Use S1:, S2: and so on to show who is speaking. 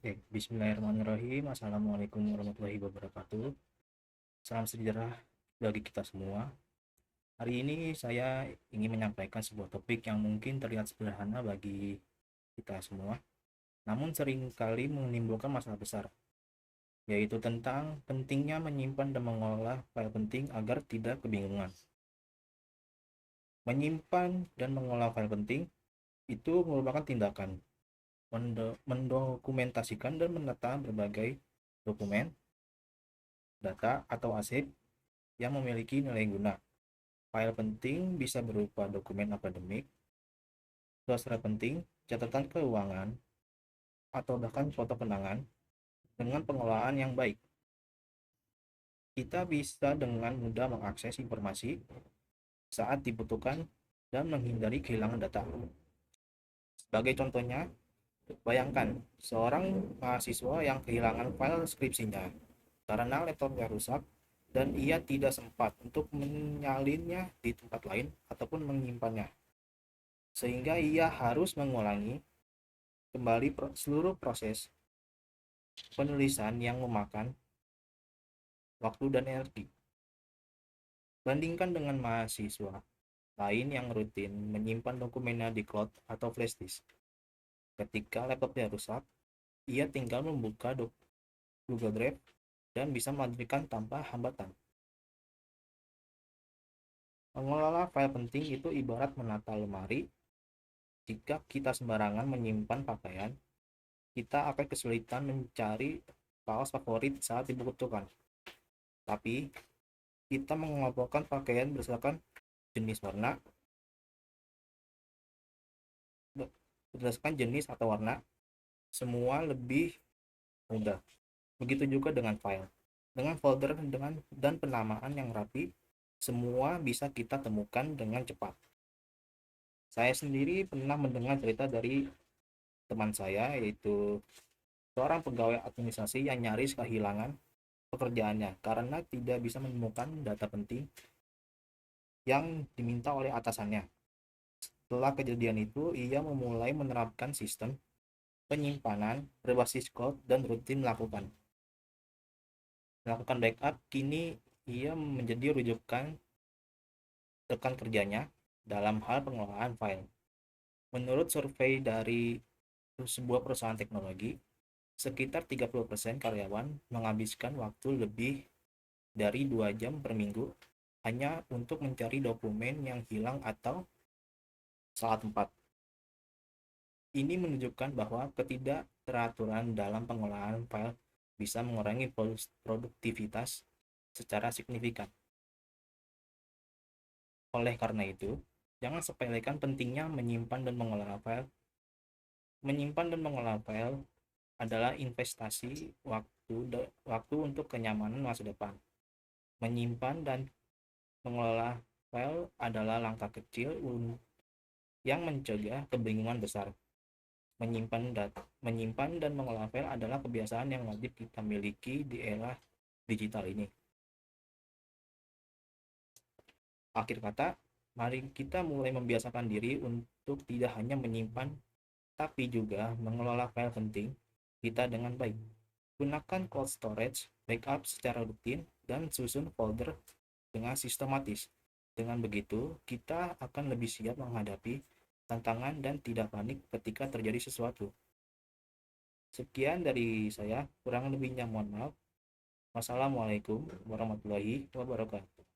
S1: Oke, bismillahirrahmanirrahim. Assalamualaikum warahmatullahi wabarakatuh. Salam sejahtera bagi kita semua. Hari ini saya ingin menyampaikan sebuah topik yang mungkin terlihat sederhana bagi kita semua, namun seringkali menimbulkan masalah besar, yaitu tentang pentingnya menyimpan dan mengolah file penting agar tidak kebingungan. Menyimpan dan mengolah file penting itu merupakan tindakan mendokumentasikan dan menata berbagai dokumen, data, atau arsip yang memiliki nilai guna. File penting bisa berupa dokumen akademik, sastra penting, catatan keuangan, atau bahkan foto kenangan. Dengan pengelolaan yang baik, kita bisa dengan mudah mengakses informasi saat dibutuhkan dan menghindari kehilangan data. Sebagai contohnya, bayangkan seorang mahasiswa yang kehilangan file skripsinya karena laptopnya rusak dan ia tidak sempat untuk menyalinnya di tempat lain ataupun menyimpannya, sehingga ia harus mengulangi kembali seluruh proses penulisan yang memakan waktu dan energi. Bandingkan dengan mahasiswa lain yang rutin menyimpan dokumennya di cloud atau flash disk. Ketika laptopnya rusak, ia tinggal membuka Google Drive dan bisa melanjutkan tanpa hambatan. Mengelola file penting itu ibarat menata lemari. Jika kita sembarangan menyimpan pakaian, kita akan kesulitan mencari kaos favorit saat dibutuhkan. Tapi, kita mengelompokkan pakaian berdasarkan jenis warna, atau warna, semua lebih mudah. Begitu juga dengan file. Dengan folder dan penamaan yang rapi, semua bisa kita temukan dengan cepat. Saya sendiri pernah mendengar cerita dari teman saya, yaitu seorang pegawai administrasi yang nyaris kehilangan pekerjaannya karena tidak bisa menemukan data penting yang diminta oleh atasannya. Setelah kejadian itu, ia memulai menerapkan sistem penyimpanan berbasis cloud dan rutin melakukan backup. Kini ia menjadi rujukan rekan kerjanya dalam hal pengelolaan file. Menurut survei dari sebuah perusahaan teknologi, sekitar 30% karyawan menghabiskan waktu lebih dari 2 jam per minggu hanya untuk mencari dokumen yang hilang atau salah tempat. Ini menunjukkan bahwa ketidakteraturan dalam pengolahan file bisa mengurangi produktivitas secara signifikan. Oleh karena itu, jangan sepelekan pentingnya menyimpan dan mengelola file. Menyimpan dan mengelola file adalah investasi waktu untuk kenyamanan masa depan. Menyimpan dan mengelola file adalah langkah kecil yang mencegah kebingungan besar. Menyimpan dan mengelola file adalah kebiasaan yang wajib kita miliki di era digital ini. Akhir kata, mari kita mulai membiasakan diri untuk tidak hanya menyimpan, tapi juga mengelola file penting kita dengan baik. Gunakan cloud storage, backup secara rutin, dan susun folder dengan sistematis. Dengan begitu, kita akan lebih siap menghadapi tantangan dan tidak panik ketika terjadi sesuatu. Sekian dari saya, kurang lebihnya mohon maaf. Wassalamualaikum warahmatullahi wabarakatuh.